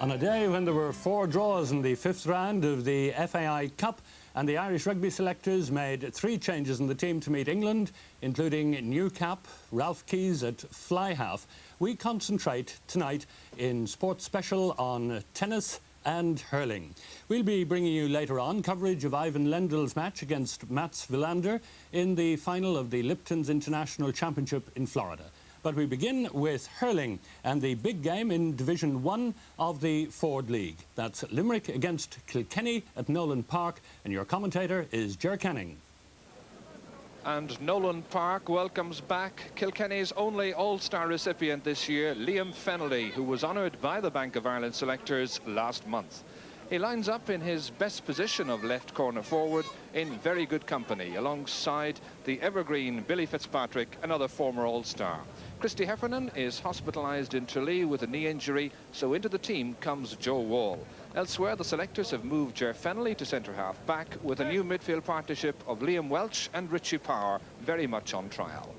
On a day when there were 4 draws in the 5th round of the FAI Cup, and the Irish rugby selectors made 3 changes in the team to meet England, including new cap Ralph Keyes at fly half, we concentrate tonight in Sports Special on tennis and hurling. We'll be bringing you later on coverage of Ivan Lendl's match against Mats Wilander in the final of the Lipton's International Championship in Florida. But we begin with hurling and the big game in Division 1 of the Ford League. That's Limerick against Kilkenny at Nolan Park, and your commentator is Ger Canning. And Nolan Park welcomes back Kilkenny's only All-Star recipient this year, Liam Fennelly, who was honoured by the Bank of Ireland selectors last month. He lines up in his best position of left corner forward in very good company, alongside the evergreen Billy Fitzpatrick, another former All-Star. Christy Heffernan is hospitalised in Tralee with a knee injury, so into the team comes Joe Wall. Elsewhere, the selectors have moved Ger Fennelly to centre-half back with a new midfield partnership of Liam Welch and Richie Power very much on trial.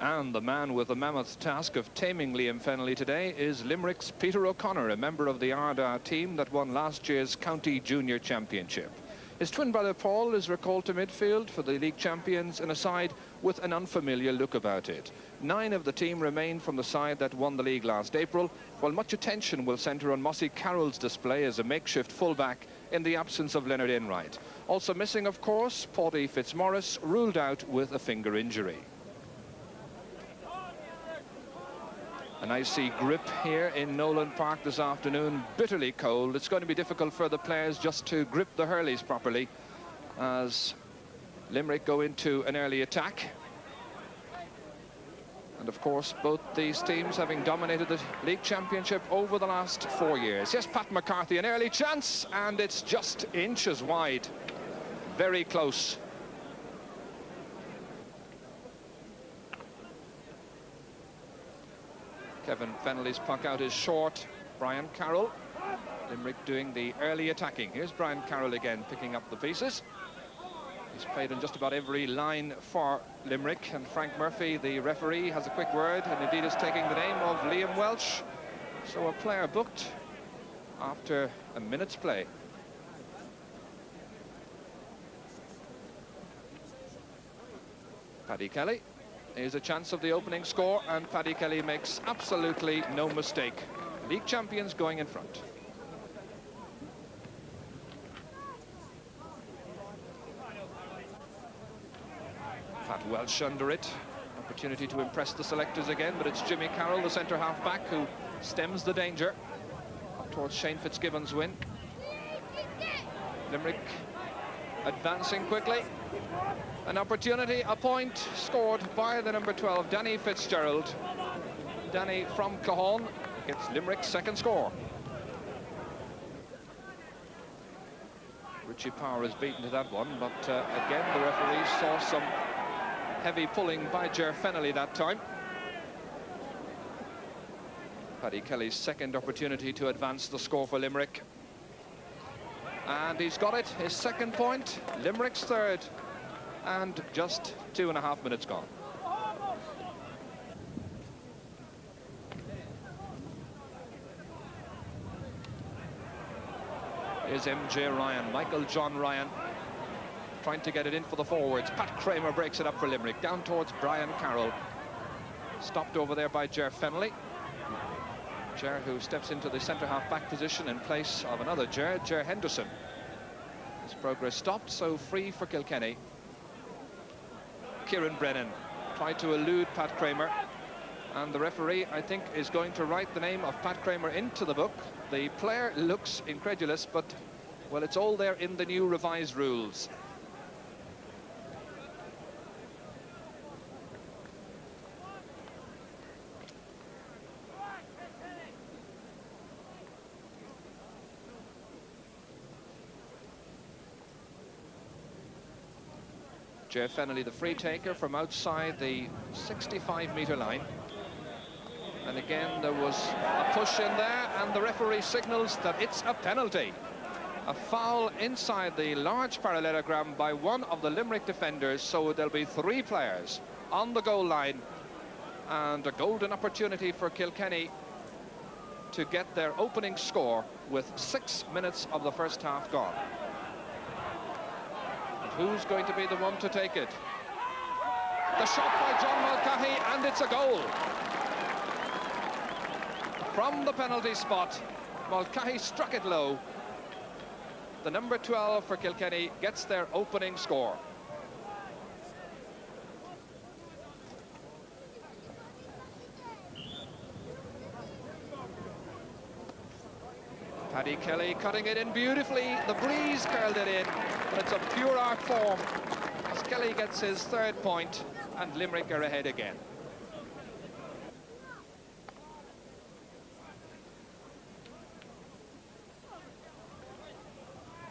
And the man with the mammoth task of taming Liam Fennelly today is Limerick's Peter O'Connor, a member of the Ardagh team that won last year's County Junior Championship. His twin brother Paul is recalled to midfield for the league champions in a side with an unfamiliar look about it. 9 of the team remain from the side that won the league last April, while much attention will centre on Mossy Carroll's display as a makeshift fullback in the absence of Leonard Enright. Also missing, of course, Paddy Fitzmaurice, ruled out with a finger injury. An icy grip here in Nolan Park this afternoon, bitterly cold. It's going to be difficult for the players just to grip the hurleys properly as Limerick go into an early attack. And of course, both these teams having dominated the league championship over the last 4 years. Yes, Pat McCarthy, an early chance, and it's just inches wide. Very close. Kevin Fennelly's puck out is short. Brian Carroll. Limerick doing the early attacking. Here's Brian Carroll again, picking up the pieces. He's played on just about every line for Limerick, and Frank Murphy, the referee, has a quick word, and indeed is taking the name of Liam Welch. So a player booked after a minute's play. Paddy Kelly. Here's a chance of the opening score, and Paddy Kelly makes absolutely no mistake. League champions going in front. Pat Welch under it. Opportunity to impress the selectors again, but it's Jimmy Carroll, the centre half back, who stems the danger up towards Shane Fitzgibbon's win. Limerick advancing quickly. An opportunity, a point scored by the number 12, Danny Fitzgerald. Danny from Cahan gets Limerick's second score. Richie Power is beaten to that one, but again the referee saw some heavy pulling by Ger Fennelly that time. Paddy Kelly's second opportunity to advance the score for Limerick. And he's got it, his second point, Limerick's third. And just 2.5 minutes gone. Here's MJ Ryan, Michael John Ryan, trying to get it in for the forwards. Pat Kramer breaks it up for Limerick, down towards Brian Carroll. Stopped over there by Ger Fennelly. Ger, who steps into the centre-half back position in place of another Ger Henderson. His progress stopped, so free for Kilkenny. Kieran Brennan tried to elude Pat Kramer, and the referee, I think, is going to write the name of Pat Kramer into the book. The player looks incredulous, but, well, it's all there in the new revised rules. Ger Fennelly, the free taker from outside the 65-metre line. And again, there was a push in there, and the referee signals that it's a penalty. A foul inside the large parallelogram by one of the Limerick defenders, so there'll be 3 players on the goal line, and a golden opportunity for Kilkenny to get their opening score with 6 minutes of the first half gone. And who's going to be the one to take it? The shot by John Mulcahy, and it's a goal. From the penalty spot, Mulcahy struck it low. The number 12 for Kilkenny gets their opening score. Paddy Kelly cutting it in beautifully. The breeze curled it in, and it's a pure art form as Kelly gets his third point and Limerick are ahead again.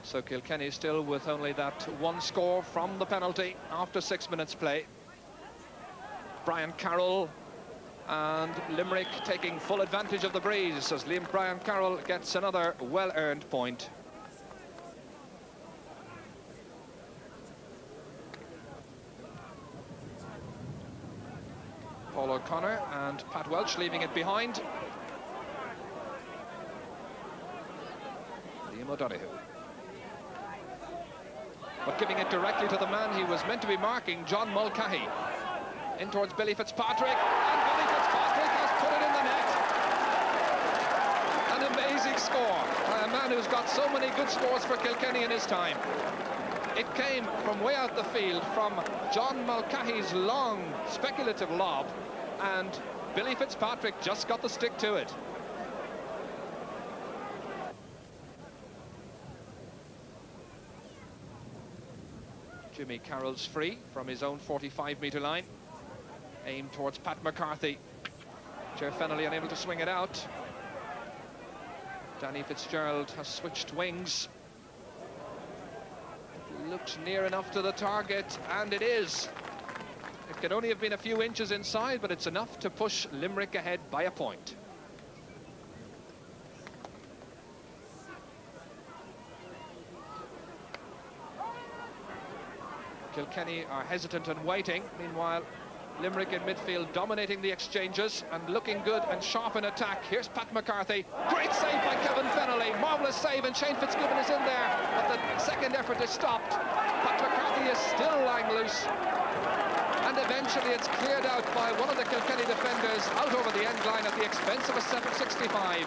So Kilkenny still with only that one score from the penalty after 6 minutes play. Brian Carroll and Limerick taking full advantage of the breeze as Brian Carroll gets another well-earned point. Paul O'Connor and Pat Welch leaving it behind. Liam O'Donoghue. But giving it directly to the man he was meant to be marking, John Mulcahy. In towards Billy Fitzpatrick, and Billy Fitzpatrick has put it in the net. An amazing score by a man who's got so many good scores for Kilkenny in his time. It came from way out the field from John Mulcahy's long speculative lob, and Billy Fitzpatrick just got the stick to it. Jimmy Carroll's free from his own 45-metre line. Aimed towards Pat McCarthy. Ger Fennelly unable to swing it out. Danny Fitzgerald has switched wings. Looks near enough to the target, and it is. It could only have been a few inches inside, but it's enough to push Limerick ahead by a point. Kilkenny are hesitant and waiting. Meanwhile, Limerick in midfield dominating the exchanges and looking good and sharp in attack. Here's Pat McCarthy. Great save by Kevin Fennelly. Marvellous save, and Shane Fitzgibbon is in there. But the second effort is stopped. Pat McCarthy is still lying loose. And eventually it's cleared out by one of the Kilkenny defenders out over the end line at the expense of a 765.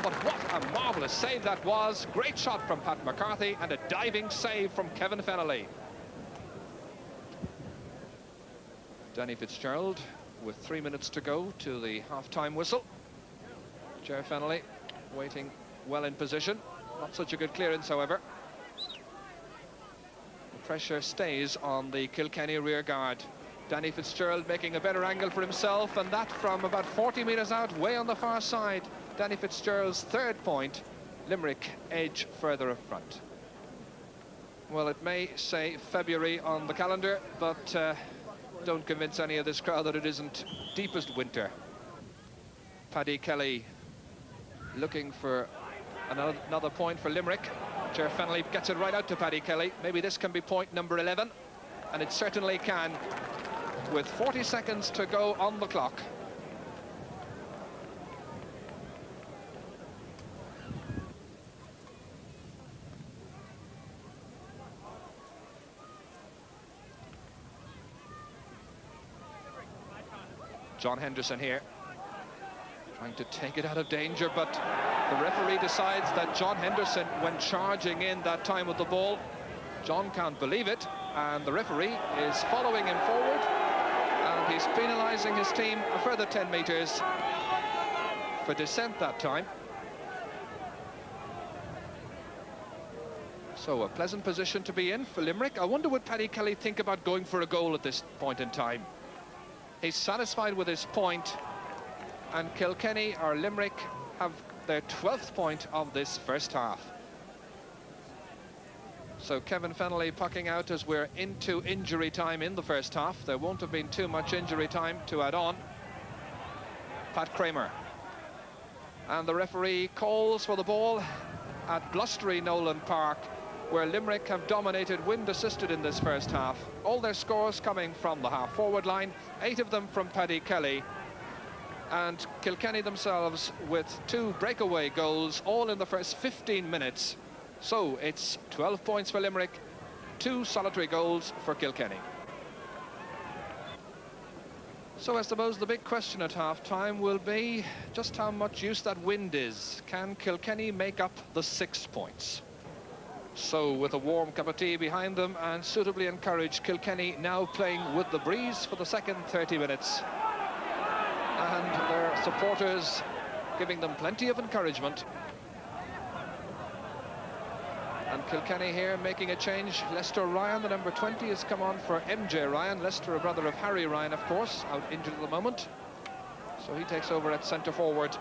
But what a marvellous save that was. Great shot from Pat McCarthy and a diving save from Kevin Fennelly. Danny Fitzgerald with 3 minutes to go to the half-time whistle. Ger Fennelly waiting well in position. Not such a good clearance, however. The pressure stays on the Kilkenny rear guard. Danny Fitzgerald making a better angle for himself, and that from about 40 metres out, way on the far side. Danny Fitzgerald's third point. Limerick edge further up front. Well, it may say February on the calendar, but don't convince any of this crowd that it isn't deepest winter. Paddy Kelly looking for another point for Limerick. Ger Fennelly gets it right out to Paddy Kelly. Maybe this can be point number 11, and it certainly can, with 40 seconds to go on the clock. John Henderson here, trying to take it out of danger, but the referee decides that John Henderson, when charging in that time with the ball, John can't believe it, and the referee is following him forward, and he's penalising his team a further 10 metres for dissent that time. So a pleasant position to be in for Limerick. I wonder would Paddy Kelly think about going for a goal at this point in time. He's satisfied with his point, and Kilkenny or Limerick have their 12th point of this first half. So Kevin Fennelly pucking out as we're into injury time in the first half. There won't have been too much injury time to add on. Pat Kramer. And the referee calls for the ball at blustery Nolan Park, where Limerick have dominated, wind-assisted in this first half. All their scores coming from the half-forward line, 8 of them from Paddy Kelly. And Kilkenny themselves with 2 breakaway goals, all in the first 15 minutes. So it's 12 points for Limerick, 2 solitary goals for Kilkenny. So I suppose the big question at half-time will be just how much use that wind is. Can Kilkenny make up the 6 points? So with a warm cup of tea behind them and suitably encouraged, Kilkenny now playing with the breeze for the second 30 minutes. And their supporters giving them plenty of encouragement. And Kilkenny here making a change. Lester Ryan, the number 20, has come on for MJ Ryan. Lester, a brother of Harry Ryan, of course, out injured at the moment. So he takes over at centre forward.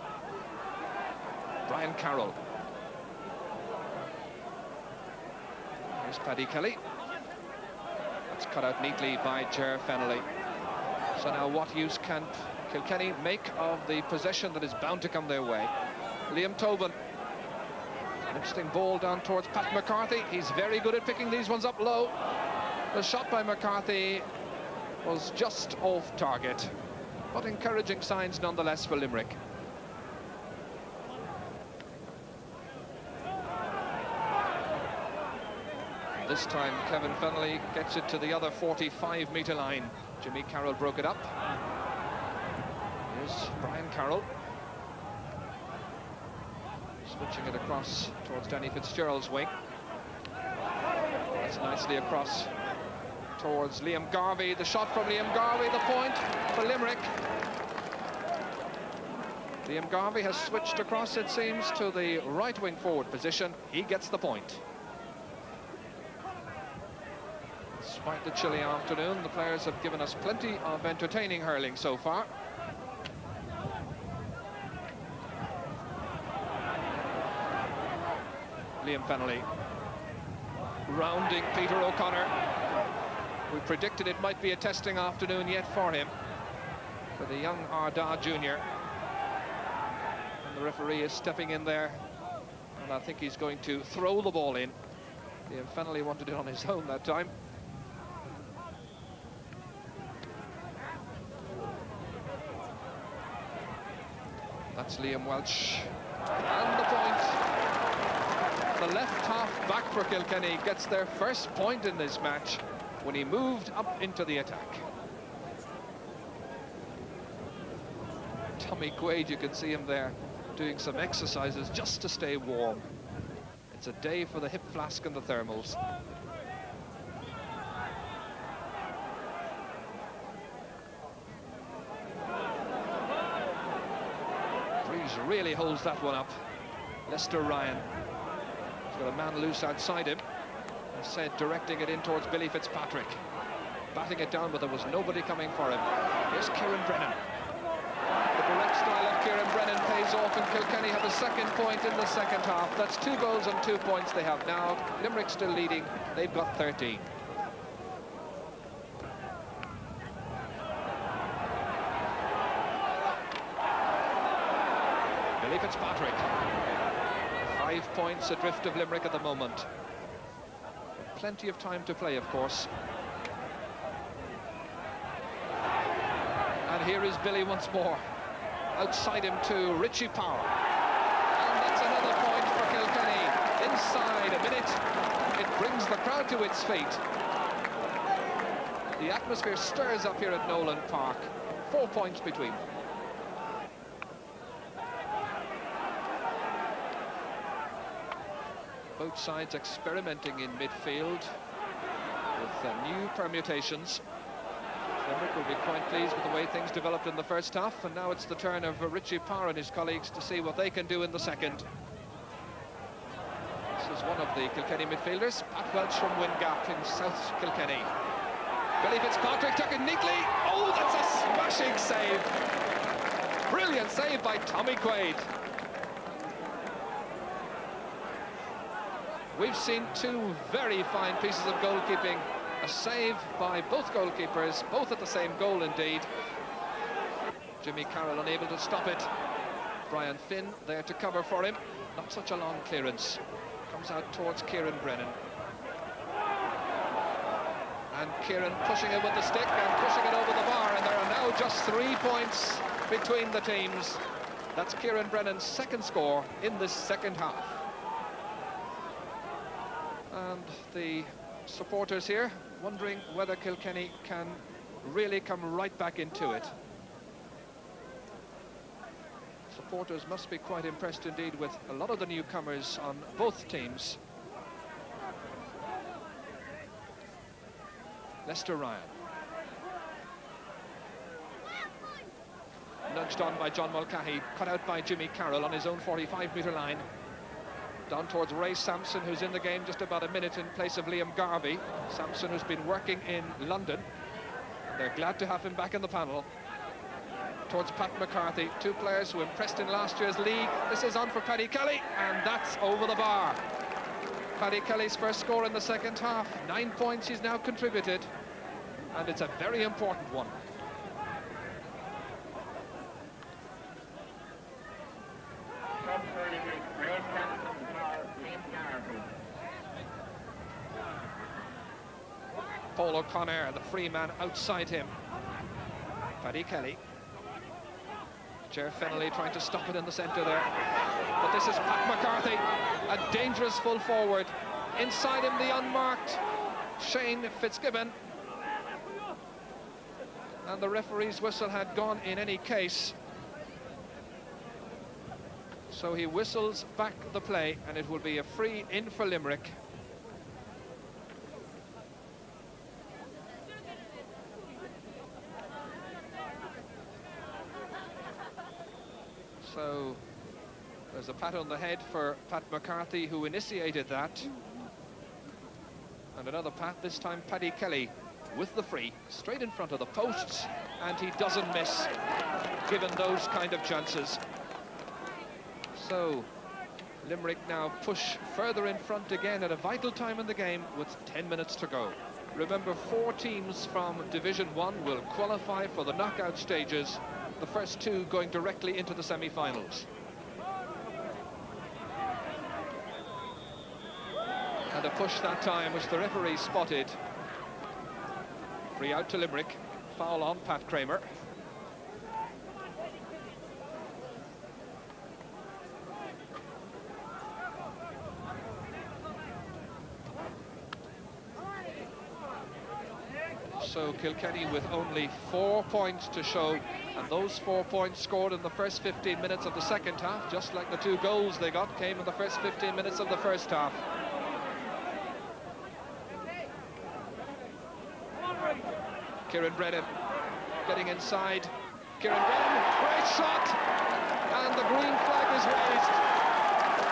Brian Carroll. Here's Paddy Kelly. That's cut out neatly by Ger Fennelly. So now what use can Kilkenny make of the possession that is bound to come their way? Liam Tobin. An interesting ball down towards Pat McCarthy. He's very good at picking these ones up low. The shot by McCarthy was just off target, but encouraging signs nonetheless for Limerick. This time Kevin Fennelly gets it to the other 45-metre line. Jimmy Carroll broke it up. Here's Brian Carroll. Switching it across towards Danny Fitzgerald's wing. That's nicely across towards Liam Garvey. The shot from Liam Garvey, the point for Limerick. Liam Garvey has switched across, it seems, to the right wing forward position. He gets the point. Despite the chilly afternoon, the players have given us plenty of entertaining hurling so far. Liam Fennelly rounding Peter O'Connor. We predicted it might be a testing afternoon yet for him, for the young Ardagh junior. And the referee is stepping in there, and I think he's going to throw the ball in. Liam Fennelly wanted it on his own that time. That's Liam Welch, and the point. The left half back for Kilkenny gets their first point in this match when he moved up into the attack. Tommy Quaid, you can see him there doing some exercises just to stay warm. It's a day for the hip flask and the thermals. Breeze really holds that one up. Lester Ryan. He's got a man loose outside him. As said, directing it in towards Billy Fitzpatrick. Batting it down, but there was nobody coming for him. Here's Kieran Brennan. The direct style of Kieran Brennan pays off, and Kilkenny have a second point in the second half. That's 2 goals and 2 points they have now. Limerick still leading. They've got 13. Billy Fitzpatrick. 5 points adrift of Limerick at the moment. Plenty of time to play, of course. And here is Billy once more. Outside him to Richie Power. And that's another point for Kilkenny. Inside a minute, it brings the crowd to its feet. The atmosphere stirs up here at Nolan Park. 4 points between them. Both sides experimenting in midfield with new permutations. Limerick will be quite pleased with the way things developed in the first half, and now it's the turn of Richie Power and his colleagues to see what they can do in the second. This is one of the Kilkenny midfielders, Pat Welch from Wingap in South Kilkenny. Billy Fitzpatrick took it neatly. Oh, that's a smashing save. Brilliant save by Tommy Quaid. We've seen 2 very fine pieces of goalkeeping. A save by both goalkeepers, both at the same goal indeed. Jimmy Carroll unable to stop it. Brian Finn there to cover for him. Not such a long clearance. Comes out towards Kieran Brennan. And Kieran pushing it with the stick and pushing it over the bar, and there are now just 3 points between the teams. That's Kieran Brennan's second score in this second half. And the supporters here wondering whether Kilkenny can really come right back into it. Supporters must be quite impressed indeed with a lot of the newcomers on both teams. Lester Ryan. Nudged on by John Mulcahy, cut out by Jimmy Carroll on his own 45-metre line. Down towards Ray Sampson, who's in the game just about a minute in place of Liam Garvey. Sampson, who's been working in London. They're glad to have him back in the panel. Towards Pat McCarthy, two players who impressed in last year's league. This is on for Paddy Kelly, and that's over the bar. Paddy Kelly's first score in the second half. 9 points he's now contributed, and it's a very important one. Paul O'Connor, the free man outside him. Paddy Kelly. Ger Fennelly trying to stop it in the centre there. But this is Pat McCarthy, a dangerous full forward. Inside him, the unmarked Shane Fitzgibbon. And the referee's whistle had gone in any case. So he whistles back the play, and it will be a free in for Limerick. So there's a pat on the head for Pat McCarthy, who initiated that. And another pat, this time Paddy Kelly with the free, straight in front of the posts, and he doesn't miss, given those kind of chances. So Limerick now push further in front again at a vital time in the game with 10 minutes to go. Remember, 4 teams from Division 1 will qualify for the knockout stages, the first 2 going directly into the semi-finals. And a push that time, which the referee spotted. Free out to Limerick, foul on Pat Kramer. So Kilkenny with only 4 points to show, and those 4 points scored in the first 15 minutes of the second half, just like the 2 goals they got came in the first 15 minutes of the first half. Kieran Brennan getting inside. Kieran Brennan, great shot! And the green flag is raised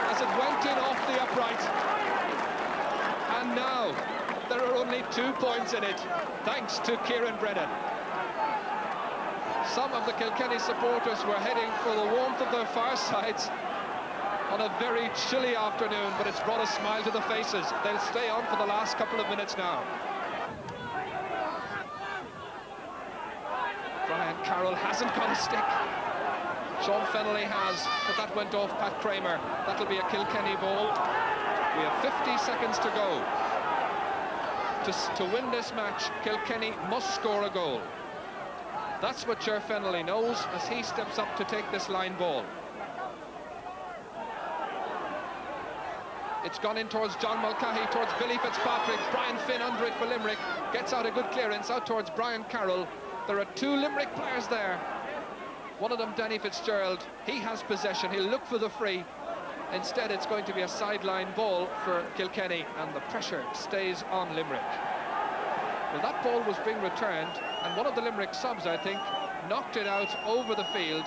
as it went in off the upright. And now there are only 2 points in it, thanks to Kieran Brennan. Some of the Kilkenny supporters were heading for the warmth of their firesides on a very chilly afternoon, but it's brought a smile to the faces. They'll stay on for the last couple of minutes now. Brian Carroll hasn't got a stick. Sean Fennelly has, but that went off Pat Kramer. That'll be a Kilkenny ball. We have 50 seconds to go. To win this match, Kilkenny must score a goal. That's what Ger Fennelly knows as he steps up to take this line ball. It's gone in towards John Mulcahy, towards Billy Fitzpatrick. Brian Finn under it for Limerick. Gets out a good clearance out towards Brian Carroll. There are 2 Limerick players there. One of them, Danny Fitzgerald. He has possession. He'll look for the free. Instead, it's going to be a sideline ball for Kilkenny, and the pressure stays on Limerick. Well, that ball was being returned, and one of the Limerick subs, I think, knocked it out over the field.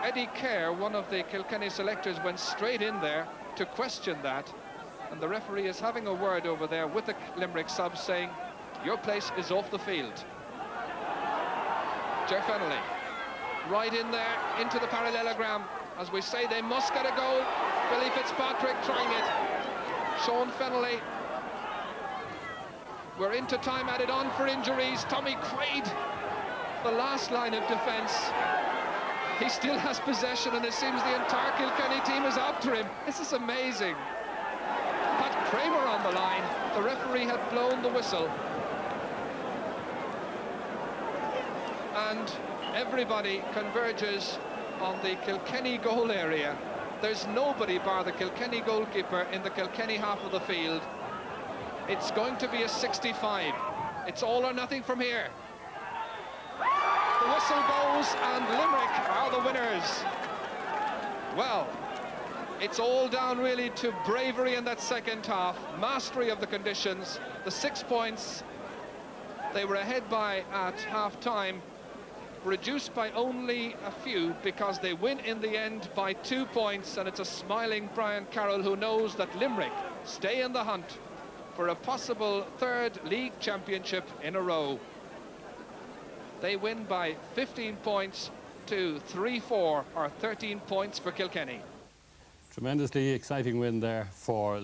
Eddie Kerr, one of the Kilkenny selectors, went straight in there to question that, and the referee is having a word over there with the Limerick sub, saying, your place is off the field. Ger Fennelly, right in there, into the parallelogram. As we say, they must get a goal. Billy Fitzpatrick trying it. Sean Fennelly. We're into time added on for injuries. Tommy Quaid, the last line of defence. He still has possession, and it seems the entire Kilkenny team is after him. This is amazing. Pat Kramer on the line. The referee had blown the whistle. and everybody converges on the Kilkenny goal area. There's nobody bar the Kilkenny goalkeeper in the Kilkenny half of the field. It's going to be a 65. It's all or nothing from here. The whistle goes and Limerick are the winners. Well, it's all down really to bravery in that second half, mastery of the conditions. The 6 points they were ahead by at half-time, reduced by only a few because they win in the end by 2 points, and it's a smiling Brian Carroll who knows that Limerick stay in the hunt for a possible third league championship in a row. They win by 15 points to 3-4, or 13 points for Kilkenny. Tremendously exciting win there for